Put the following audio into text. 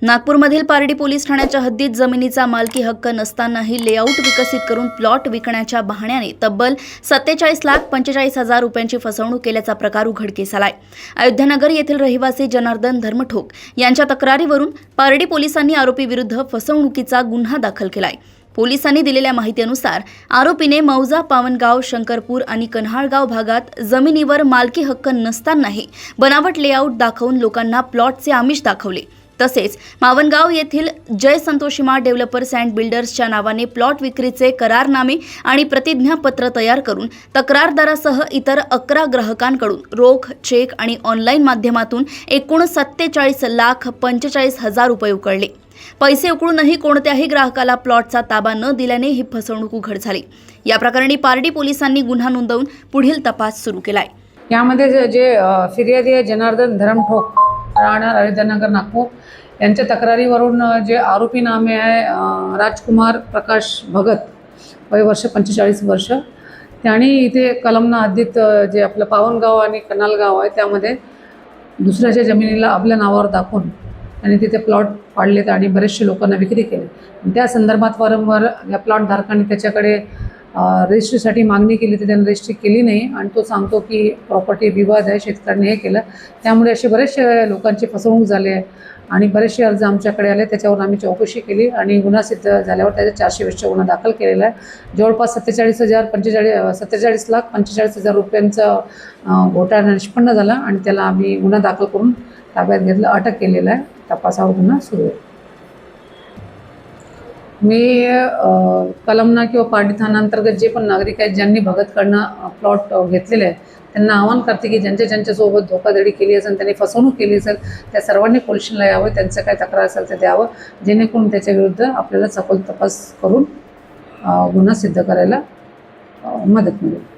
नागपूरमधील पारडी पोलीस ठाण्याच्या हद्दीत जमिनीचा मालकी हक्क नसतानाही लेआउट विकसित करून प्लॉट विकण्याच्या बहाण्याने तब्बल 47,45,000 रुपयांची फसवणूक केल्याचा प्रकार उघडकीस आलाय। अयोध्यानगर येथील रहिवासी जनार्दन धर्मठोक यांच्या तक्रारीवरून पारडी पोलिसांनी आरोपीविरुद्ध फसवणुकीचा गुन्हा दाखल केलाय। पोलिसांनी दिलेल्या माहितीनुसार आरोपीने मौजा, पावनगाव, शंकरपूर आणि कन्हाळगाव भागात जमिनीवर मालकी हक्क नसतानाही बनावट लेआउट दाखवून लोकांना प्लॉटचे आमिष दाखवले। तसेच मावनगाव येथील जय संतोषीमा डेव्हलपर्स अँड बिल्डर्सच्या नावाने प्लॉट विक्रीचे करारनामे आणि प्रतिज्ञापत्र तयार करून तक्रारदारासह इतर 11 ग्राहकांकडून रोख, चेक आणि ऑनलाईन माध्यमातून एकूण 47,45,000 रुपये उकळले। पैसे उकळूनही कोणत्याही ग्राहकाला प्लॉटचा ताबा न दिल्याने ही फसवणूक उघड झाली। या प्रकरणी पारडी पोलिसांनी गुन्हा नोंदवून पुढील तपास सुरू केलाय। यामध्ये जे फिर्यादी आहे जनार्दन धर्मठोक, राहणार अयोध्यानगर, नागपूर यांच्या तक्रारीवरून जे आरोपी नामे आहे राजकुमार प्रकाश भगत, वय वर्ष 45 वर्ष, त्यांनी इथे कलमना हद्दीत जे आपलं पावनगाव आणि कन्हाळगाव आहे त्यामध्ये दुसऱ्याच्या जमिनीला आपल्या नावावर दाखवून आणि तिथे प्लॉट पाडलेत आणि बरेचसे लोकांना विक्री केली। त्या संदर्भात वारंवार या प्लॉट धारकांनी त्याच्याकडे रजिस्ट्रीसाठी मागणी केली, तर त्यांनी रजिस्ट्री केली नाही आणि तो सांगतो की प्रॉपर्टी विवाद आहे, शेतकऱ्यांनी हे केलं। त्यामुळे असे बरेचसे लोकांची फसवणूक झाली आहे आणि बरेचसे अर्ज आमच्याकडे आले। त्याच्यावर आम्ही चौकशी केली आणि गुन्हा सिद्ध झाल्यावर त्याचा 420 गुन्हा दाखल केलेला आहे। जवळपास 47,45,000 रुपयांचा घोटाळा निष्पन्न झाला आणि त्याला आम्ही गुन्हा दाखल करून ताब्यात घेतलं, अटक केलेला आहे। तपासावर गुन्हा सुरू आहे। मी कलमना किंवा पारडी ठाण्याअंतर्गत जे पण नागरिक आहेत ज्यांनी भगतकडनं प्लॉट घेतलेले आहे त्यांना आवाहन करते की ज्यांच्यासोबत धोकाधडी केली असेल, त्यांनी फसवणूक केली असेल, त्या सर्वांनी पोलीस स्टेशनला यावं, त्यांचं काय तक्रार असेल ते द्यावं, जेणेकरून त्याच्याविरुद्ध आपल्याला सखोल तपास करून गुन्हा सिद्ध करायला मदत मिळेल।